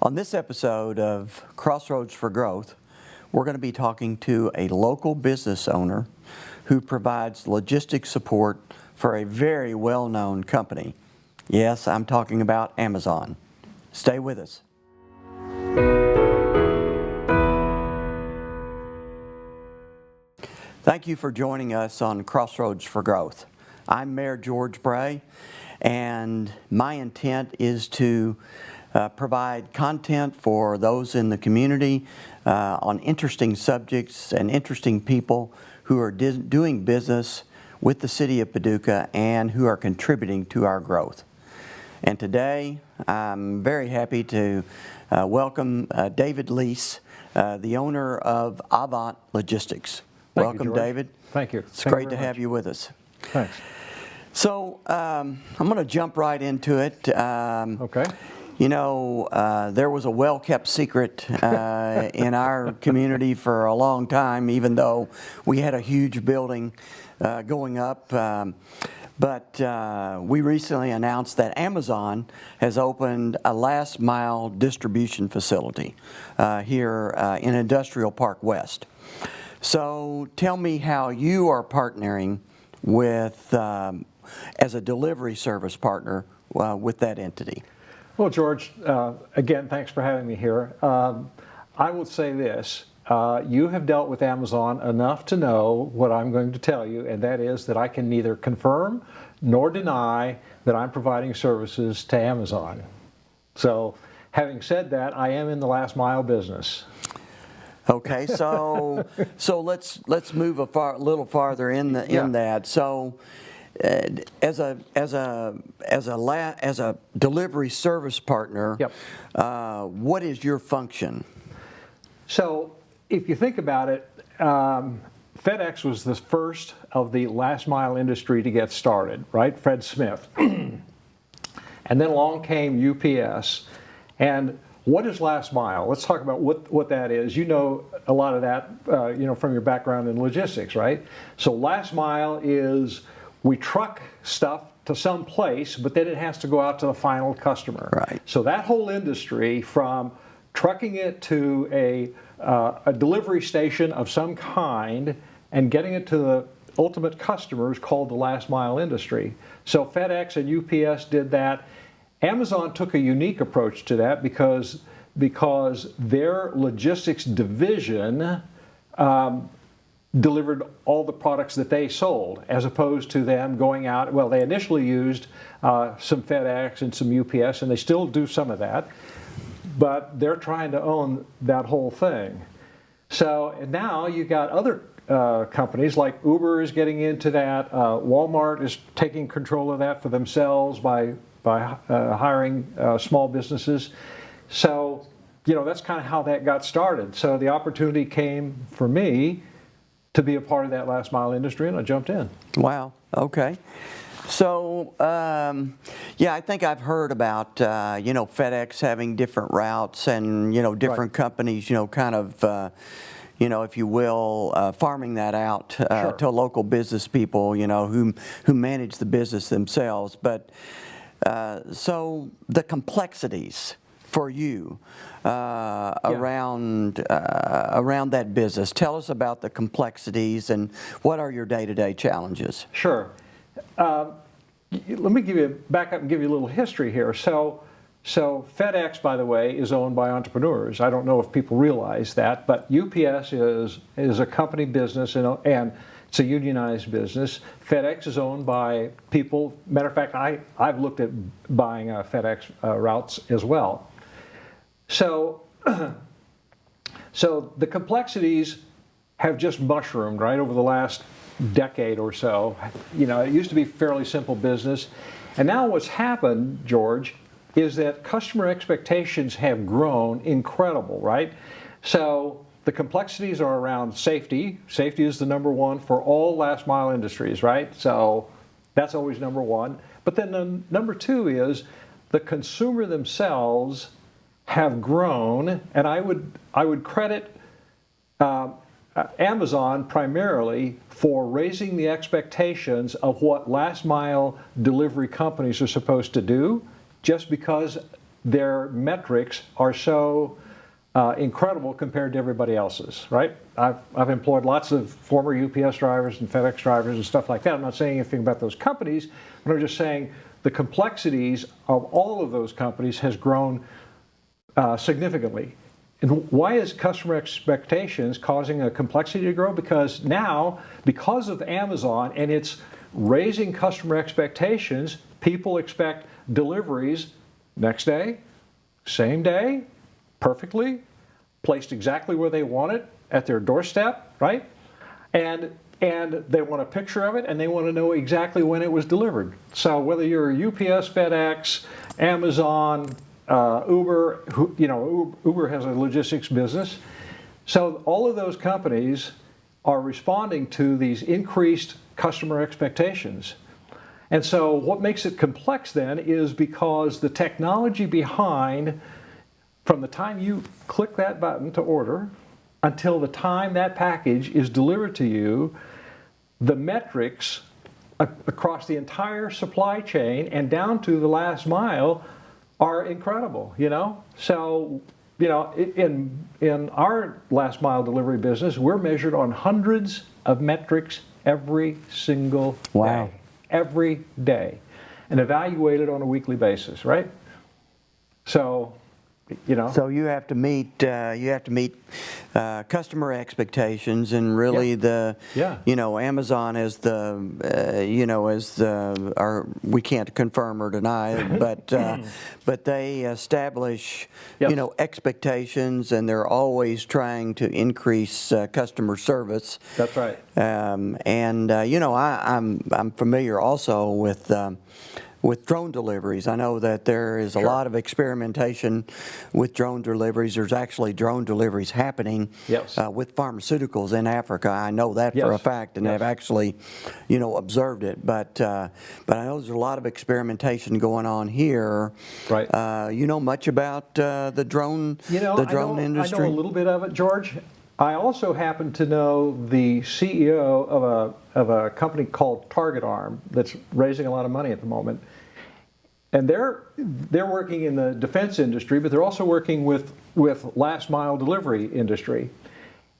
On this episode of Crossroads for Growth, we're going to be talking to a local business owner who provides logistics support for a very well-known company. Yes, I'm talking about Amazon. Stay with us. Thank you for joining us on Crossroads for Growth. I'm Mayor George Bray, and my intent is to provide content for those in the community on interesting subjects and interesting people who are doing business with the city of Paducah and who are contributing to our growth. And today, I'm very happy to welcome David Leis, the owner of Avant Logistics. Welcome, David. Thank you. It's great to have you with us. Thanks. So I'm going to jump right into it. Okay. You know, there was a well-kept secret in our community for a long time, even though we had a huge building going up. But we recently announced that Amazon has opened a last-mile distribution facility here in Industrial Park West. So tell me how you are partnering with, as a delivery service partner with that entity. Well, George, again, thanks for having me here. I would say this. You have dealt with Amazon enough to know what I'm going to tell you, and that is that I can neither confirm nor deny that I'm providing services to Amazon. So, having said that, I am in the last mile business. Okay, so let's move a little farther in that. So, as a delivery service partner, yep. What is your function? So, if you think about it, FedEx was the first of the last mile industry to get started, right? Fred Smith. And then along came UPS. And what is last mile? Let's talk about what that is. You know a lot of that, from your background in logistics, right? So last mile is we truck stuff to some place, but then it has to go out to the final customer. Right. So that whole industry, from trucking it to a delivery station of some kind and getting it to the ultimate customer, is called the last mile industry. So FedEx and UPS did that. Amazon took a unique approach to that because their logistics division delivered all the products that they sold, as opposed to them going out. Well, they initially used some FedEx and some UPS, and they still do some of that, but they're trying to own that whole thing. So now you got other companies like Uber is getting into that. Walmart is taking control of that for themselves by hiring small businesses. So, that's kind of how that got started. So the opportunity came for me to be a part of that last mile industry, and I jumped in. Wow. Okay. So, I think I've heard about, FedEx having different routes and, different companies, kind of, if you will, farming that out Sure. to local business people, who manage the business themselves. But so the complexities for you around that business. Tell us about the complexities and what are your day-to-day challenges? Sure. Let me back up and give you a little history here. So FedEx, by the way, is owned by entrepreneurs. I don't know if people realize that, but UPS is a company business and it's a unionized business. FedEx is owned by people. Matter of fact, I've looked at buying FedEx routes as well. So the complexities have just mushroomed, right, over the last decade or so. It used to be fairly simple business. And now what's happened, George, is that customer expectations have grown incredible, right? So the complexities are around safety. Safety is the number one for all last mile industries, right? So that's always number one. But then the number two is the consumer themselves have grown, and I would credit Amazon primarily for raising the expectations of what last mile delivery companies are supposed to do, just because their metrics are so incredible compared to everybody else's, right? I've employed lots of former UPS drivers and FedEx drivers and stuff like that. I'm not saying anything about those companies, but I'm just saying the complexities of all of those companies has grown significantly. And why is customer expectations causing a complexity to grow? Because now, because of Amazon and it's raising customer expectations, people expect deliveries next day, same day, perfectly, placed exactly where they want it at their doorstep, right? And they want a picture of it, and they want to know exactly when it was delivered. So whether you're UPS, FedEx, Amazon, Uber, Uber has a logistics business. So all of those companies are responding to these increased customer expectations. And so what makes it complex then is because the technology behind, from the time you click that button to order until the time that package is delivered to you, the metrics across the entire supply chain and down to the last mile are incredible, So, in our last mile delivery business, we're measured on hundreds of metrics every single day. Every day. And evaluated on a weekly basis, right? So, So you have to meet customer expectations, and really Amazon is we can't confirm or deny it, but they establish expectations, and they're always trying to increase customer service. That's right. I'm familiar also with drone deliveries. I know that there is a lot of experimentation with drone deliveries. There's actually drone deliveries happening with pharmaceuticals in Africa. I know that for a fact, and I've actually, observed it. But I know there's a lot of experimentation going on here. Right. You know much about the drone industry? I know a little bit of it, George. I also happen to know the CEO of a company called Target Arm that's raising a lot of money at the moment. And they're working in the defense industry, but they're also working with last mile delivery industry.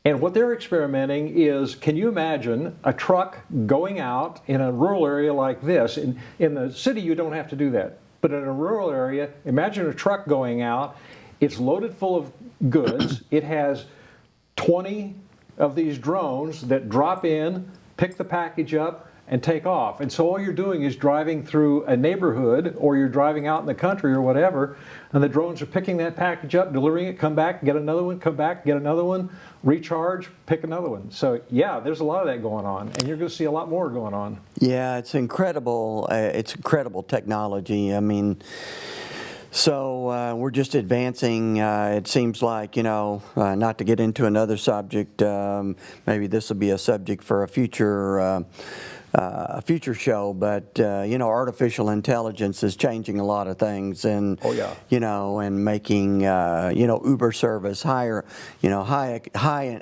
And what they're experimenting is, can you imagine a truck going out in a rural area like this? In the city, you don't have to do that. But in a rural area, imagine a truck going out. It's loaded full of goods. It has 20 of these drones that drop in, pick the package up, and take off. And so all you're doing is driving through a neighborhood, or you're driving out in the country or whatever, and the drones are picking that package up, delivering it, come back, get another one, come back, get another one, recharge, pick another one. So yeah, there's a lot of that going on, and you're going to see a lot more going on. Yeah, it's incredible. It's incredible technology. I mean, so we're just advancing. It seems like, not to get into another subject, maybe this will be a subject for a future show, but artificial intelligence is changing a lot of things, and and making Uber service higher, high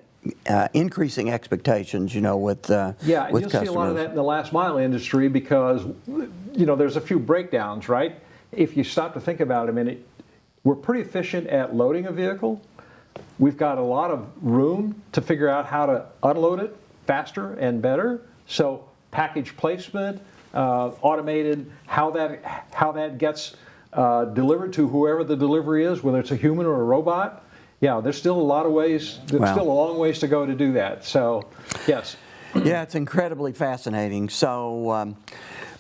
increasing expectations, with and you'll customers. See a lot of that in the last mile industry because there's a few breakdowns, right? If you stop to think about it a minute, we're pretty efficient at loading a vehicle. We've got a lot of room to figure out how to unload it faster and better. So package placement, automated, how that gets delivered to whoever the delivery is, whether it's a human or a robot. Yeah, there's still a lot of ways, there's still a long ways to go to do that. So, yes. Yeah, it's incredibly fascinating. So,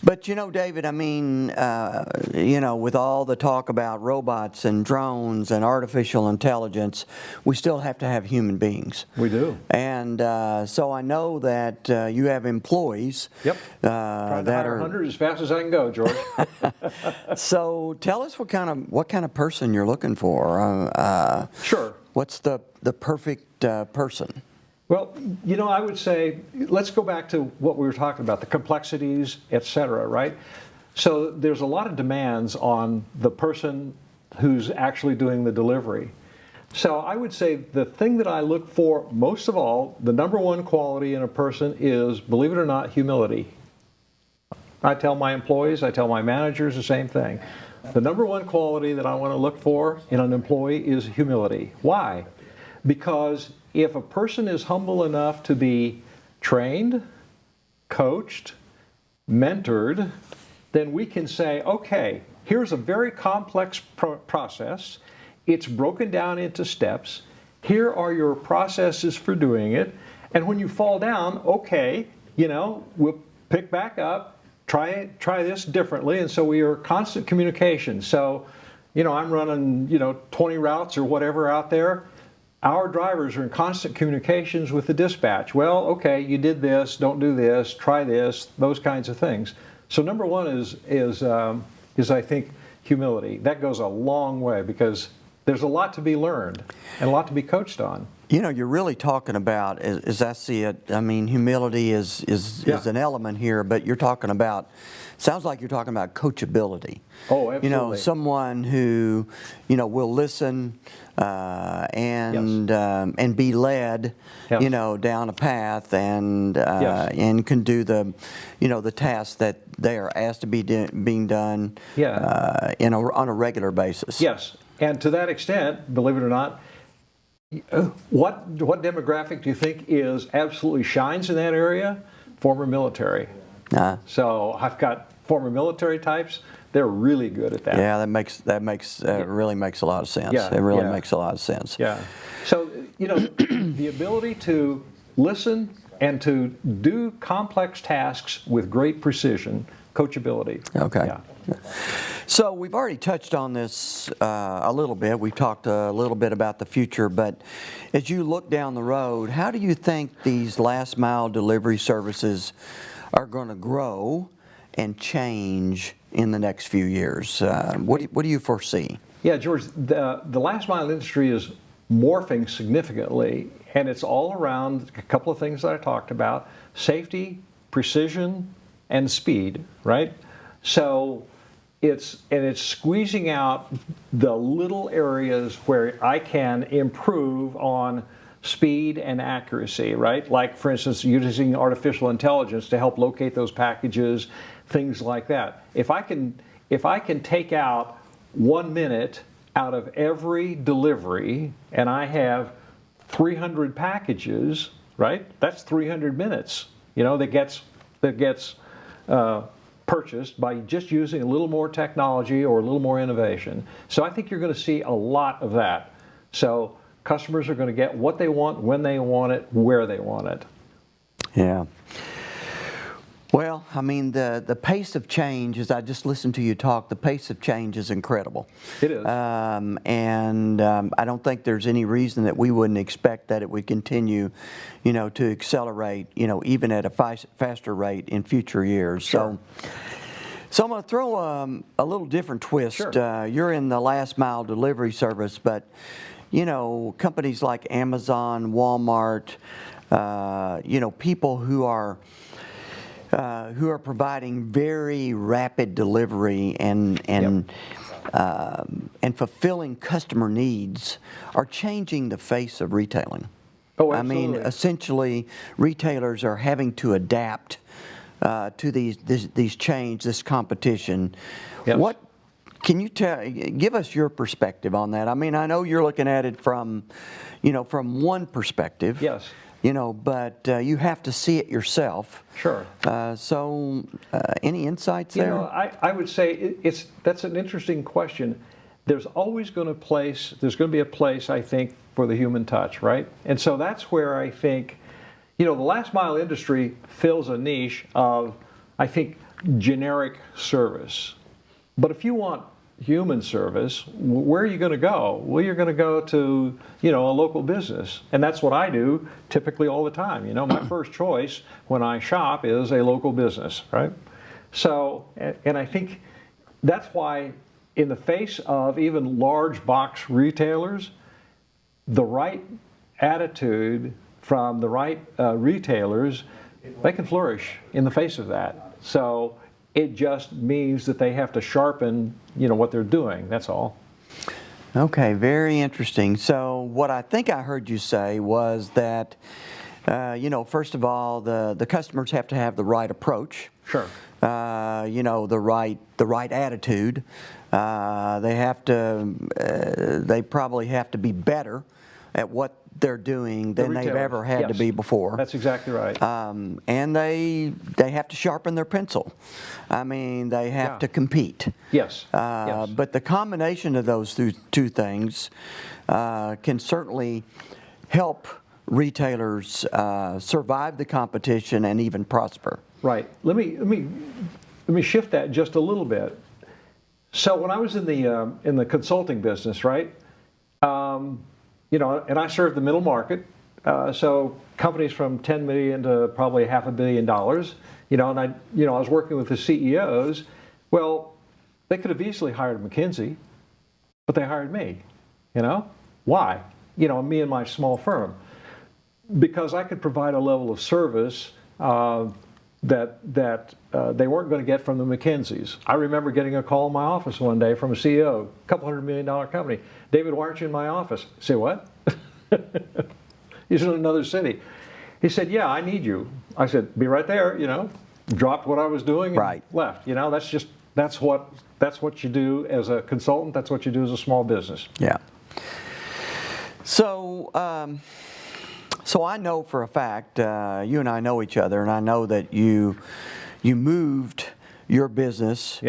but David, I mean, with all the talk about robots and drones and artificial intelligence, we still have to have human beings. We do. And so I know that you have employees. Yep. Trying to hire 100 as fast as I can go, George. So tell us what kind of person you're looking for. Sure. What's the perfect person? Well, I would say, let's go back to what we were talking about, the complexities, et cetera, right? So there's a lot of demands on the person who's actually doing the delivery. So I would say the thing that I look for most of all, the number one quality in a person is, believe it or not, humility. I tell my employees, I tell my managers the same thing. The number one quality that I want to look for in an employee is humility. Why? Because if a person is humble enough to be trained, coached, mentored, then we can say, okay, here's a very complex process. It's broken down into steps. Here are your processes for doing it. And when you fall down, okay, we'll pick back up, try this differently. And so we are constant communication. So, I'm running, 20 routes or whatever out there. Our drivers are in constant communications with the dispatch. Well, okay, you did this, don't do this, try this, those kinds of things. So number one is I think humility. That goes a long way because there's a lot to be learned and a lot to be coached on. You're really talking about, as I see it, I mean, humility is an element here, but you're talking about, sounds like you're talking about coachability. Oh, absolutely. Someone who, will listen and be led, Yes. down a path and Yes. and can do the tasks that they are asked to be being done on a regular basis. Yes, and to that extent, believe it or not, what demographic do you think absolutely shines in that area? Former military. So I've got former military types. They're really good at that. Yeah, that really makes a lot of sense. Yeah, it really yeah. makes a lot of sense. Yeah. So the ability to listen and to do complex tasks with great precision, coachability. Okay. Yeah. So we've already touched on this a little bit. We've talked a little bit about the future, but as you look down the road, how do you think these last mile delivery services are going to grow and change in the next few years? What do you foresee? Yeah, George, the last mile industry is morphing significantly, and it's all around a couple of things that I talked about: safety, precision, and speed, right? So it's squeezing out the little areas where I can improve on speed and accuracy, right? Like, for instance, using artificial intelligence to help locate those packages, things like that. If I can take out 1 minute out of every delivery, and I have 300 packages, right? That's 300 minutes, that gets purchased by just using a little more technology or a little more innovation. So I think you're going to see a lot of that. So customers are going to get what they want, when they want it, where they want it. Yeah. Well, I mean, the pace of change, as I just listened to you talk, the pace of change is incredible. It is. I don't think there's any reason that we wouldn't expect that it would continue, to accelerate, even at a faster rate in future years. Sure. So I'm going to throw a little different twist. Sure. You're in the last mile delivery service, but, companies like Amazon, Walmart, people who are providing very rapid delivery and fulfilling customer needs are changing the face of retailing. Oh, I mean, absolutely. essentially, retailers are having to adapt to these change, this competition. Yes. What can you give us your perspective on that? I mean, I know you're looking at it from one perspective. Yes. But you have to see it yourself. Sure. So, any insights there? I would say that's an interesting question. There's always going to be a place, I think, for the human touch, right? And so that's where I think, the last mile industry fills a niche of, I think, generic service. But if you want human service, where are you going to go? Well, you're going to go to, a local business. And that's what I do typically all the time. My first choice when I shop is a local business, right? So, and I think that's why in the face of even large box retailers, the right attitude from the right retailers, they can flourish in the face of that. So it just means that they have to sharpen, what they're doing. That's all. Okay, very interesting. So what I think I heard you say was that, first of all, the customers have to have the right approach. Sure. The right attitude, They probably have to be better at what they're doing than they've retailers, ever had to yes. be before. That's exactly right. And they have to sharpen their pencil. I mean, they have Yeah. to compete. Yes. Yes. But the combination of those two things can certainly help retailers survive the competition and even prosper. Right. Let me shift that just a little bit. So when I was in the consulting business, right? And I served the middle market, so companies from 10 million to probably $500 million. And I was working with the CEOs. Well, they could have easily hired McKinsey, but they hired me. Why? Me and my small firm, because I could provide a level of service that they weren't going to get from the McKinseys. I remember getting a call in my office one day from a CEO, $200 million company. David, why aren't you in my office? I say, what? He's in another city. He said, yeah, I need you. I said, be right there. Dropped what I was doing and left. That's what you do as a consultant. That's what you do as a small business. Yeah. So I know for a fact, you and I know each other, and I know that you moved your business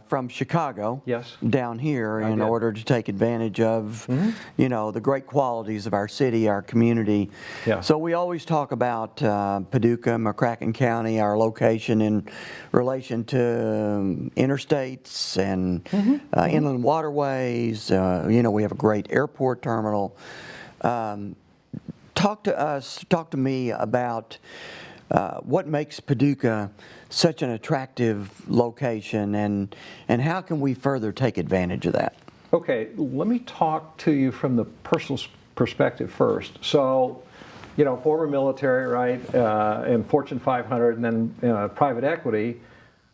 from Chicago down here in order to take advantage of, the great qualities of our city, our community. Yeah. So we always talk about Paducah, McCracken County, our location in relation to interstates and inland waterways. We have a great airport terminal. Talk to me about what makes Paducah such an attractive location, and how can we further take advantage of that? Okay, let me talk to you from the personal perspective first. So, former military, right, and Fortune 500, and then private equity.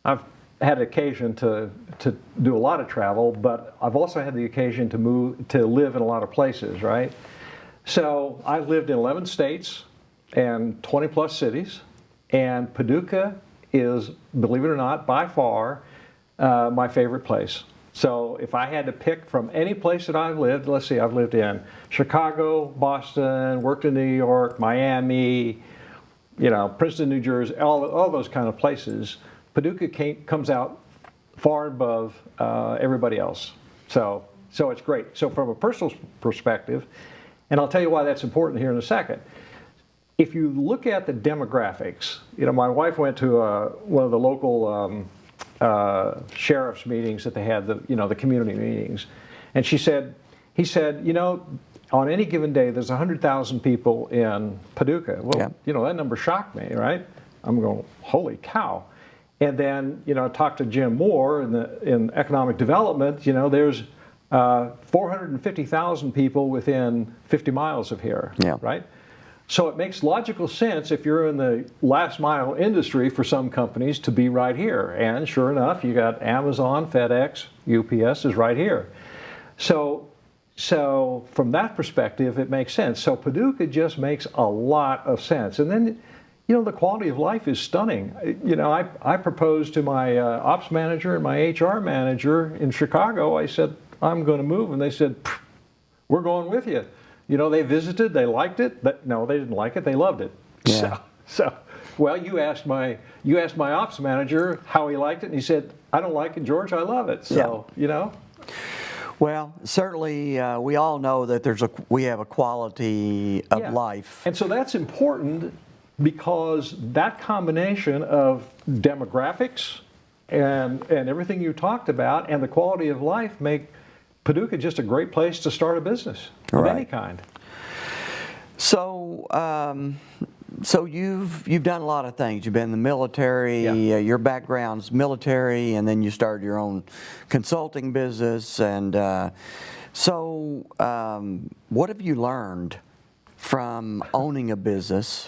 I've had occasion to do a lot of travel, but I've also had the occasion to live in a lot of places, right? So I've lived in 11 states and 20 plus cities, and Paducah is, believe it or not, by far my favorite place. So if I had to pick from any place that I've lived, let's see, I've lived in Chicago, Boston, worked in New York, Miami, Princeton, New Jersey, all those kind of places, Paducah comes out far above everybody else. So it's great. So from a personal perspective, and I'll tell you why that's important here in a second. If you look at the demographics, my wife went to one of the local sheriff's meetings that they had, the community meetings, and he said, on any given day, there's 100,000 people in Paducah. Well, that number shocked me, right? I'm going, holy cow. And then, I talked to Jim Moore in economic development, there's 450,000 people within 50 miles of here, right? So it makes logical sense if you're in the last mile industry for some companies to be right here. And sure enough, you got Amazon, FedEx, UPS is right here. So from that perspective, it makes sense. So Paducah just makes a lot of sense. And then, the quality of life is stunning. I proposed to my ops manager and my HR manager in Chicago. I said, I'm going to move. And they said, we're going with you. They visited, they liked it, but no, they didn't like it, they loved it. Yeah. Well, you asked my ops manager how he liked it, and he said, I don't like it, George, I love it. So, Well, certainly we all know that we have a quality of life. And so that's important because that combination of demographics and everything you talked about and the quality of life make Paducah just a great place to start a business of any kind. So, you've done a lot of things. You've been in the military. Your background's military, and then you started your own consulting business. And what have you learned from owning a business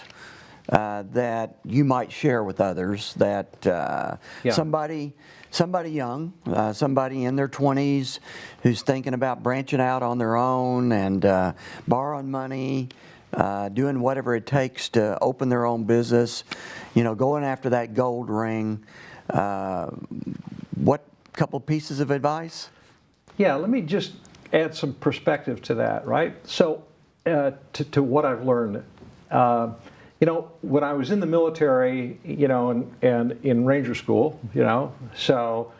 that you might share with others? That somebody young, somebody in their 20s who's thinking about branching out on their own and borrowing money, doing whatever it takes to open their own business, going after that gold ring. What couple pieces of advice? Yeah, let me just add some perspective to that, right? So, to what I've learned, when I was in the military, and in Ranger School, so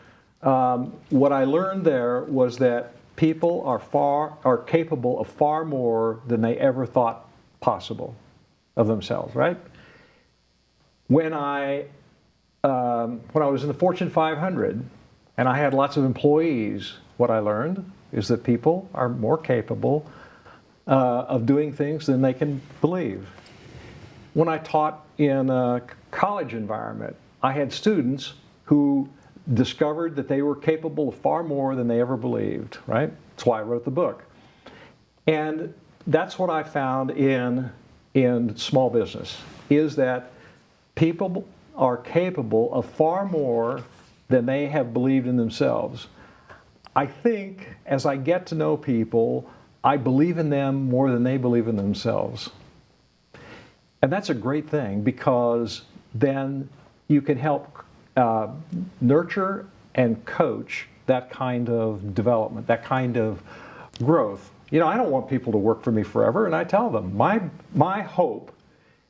what I learned there was that people are capable of far more than they ever thought possible of themselves, right? When I was in the Fortune 500 and I had lots of employees, what I learned is that people are more capable of doing things than they can believe. When I taught in a college environment, I had students who discovered that they were capable of far more than they ever believed, right? That's why I wrote the book. And that's what I found in small business, is that people are capable of far more than they have believed in themselves. I think as I get to know people, I believe in them more than they believe in themselves. And that's a great thing, because then you can help nurture and coach that kind of development, that kind of growth. I don't want people to work for me forever, and I tell them, my hope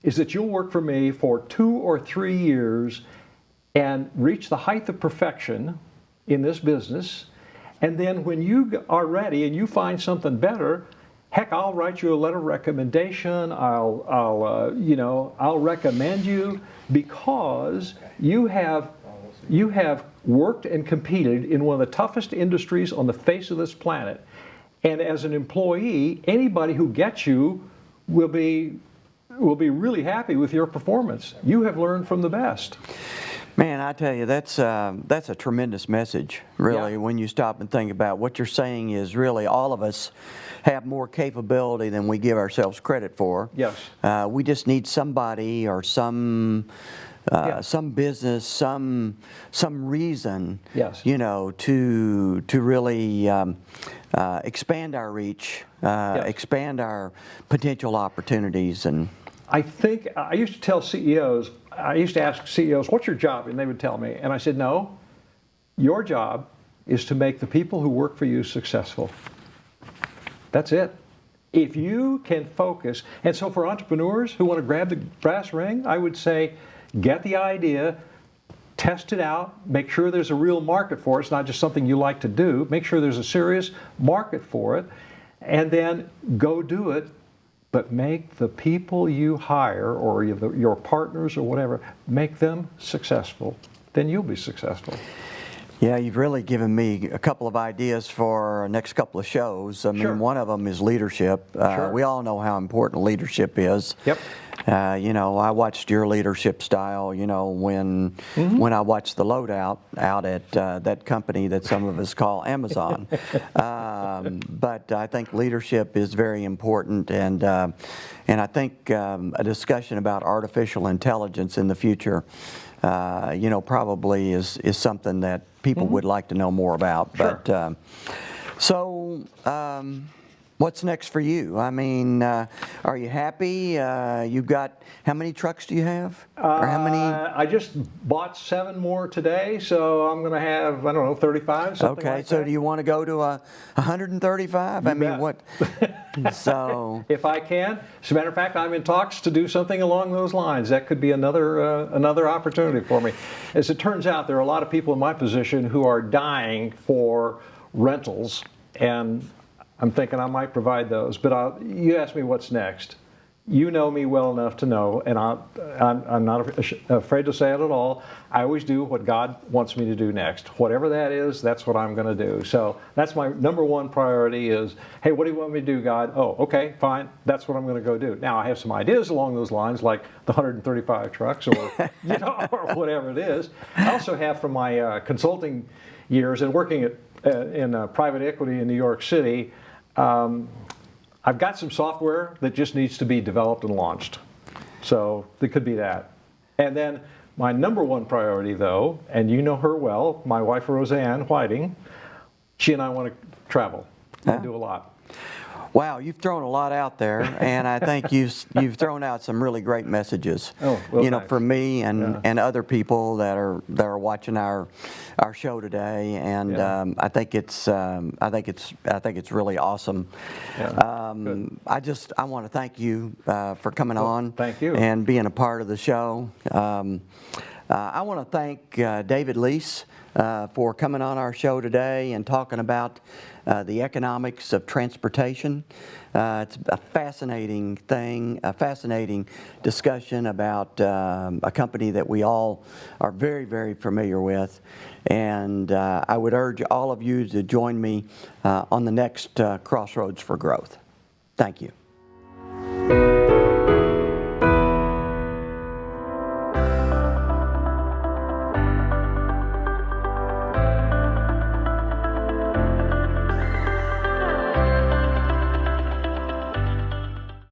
is that you'll work for me for 2 or 3 years and reach the height of perfection in this business. And then when you are ready and you find something better, heck, I'll write you a letter of recommendation. I'll recommend you, because you have worked and competed in one of the toughest industries on the face of this planet. And as an employee, anybody who gets you will be really happy with your performance. You have learned from the best. Man, I tell you, that's a tremendous message, really, Yeah. when you stop and think about what you're saying. Is really all of us have more capability than we give ourselves credit for. Yes. We just need somebody or some business, some reason, Yes. to really expand our reach, Yes. expand our potential opportunities. And I think I used to tell CEOs, I used to ask CEOs, what's your job? And they would tell me. And I said, no, your job is to make the people who work for you successful. That's it. If you can focus, and so for entrepreneurs who want to grab the brass ring, I would say, get the idea, test it out, make sure there's a real market for it. It's not just something you like to do. Make sure there's a serious market for it, and then go do it. But make the people you hire, or your partners or whatever, make them successful. Then you'll be successful. yeah, you've really given me a couple of ideas for our next couple of shows. I mean, Sure. one of them is leadership. Sure. We all know how important leadership is. Yep. I watched your leadership style, when I watched the loadout out at that company that some of us call Amazon. But I think leadership is very important, and I think a discussion about artificial intelligence in the future, probably is something that people would like to know more about. Sure. But what's next for you? I mean, are you happy? You've got, how many trucks do you have? Or how many? I just bought 7 more today, so I'm going to have, 35, something Okay, like so that. do you want to go to 135? You I mean, bet. what? So, If I can. As a matter of fact, I'm in talks to do something along those lines. That could be another opportunity for me. As it turns out, there are a lot of people in my position who are dying for rentals, and I'm thinking I might provide those. But you asked me what's next. You know me well enough to know, and I'm not afraid to say it at all. I always do what God wants me to do next. Whatever that is, that's what I'm going to do. So that's my number one priority is, hey, what do you want me to do, God? Oh, okay, fine. That's what I'm going to go do. Now, I have some ideas along those lines, like the 135 trucks or, or whatever it is. I also have from my consulting years and working in private equity in New York City, I've got some software that just needs to be developed and launched. So it could be that. And then my number one priority, though, and you know her well, my wife Roseanne Whiting, she and I want to travel and do a lot. Wow, you've thrown a lot out there, and I think you've thrown out some really great messages. Oh, well, you know, thanks. for me and Yeah. and other people that are watching our show today, and Yeah. I think it's really awesome. Yeah. Good. I want to thank you for coming on. Thank you. And being a part of the show. I want to thank David Leis for coming on our show today and talking about the economics of transportation. It's a fascinating thing, a fascinating discussion about a company that we all are very, very familiar with. And I would urge all of you to join me on the next Crossroads for Growth. Thank you.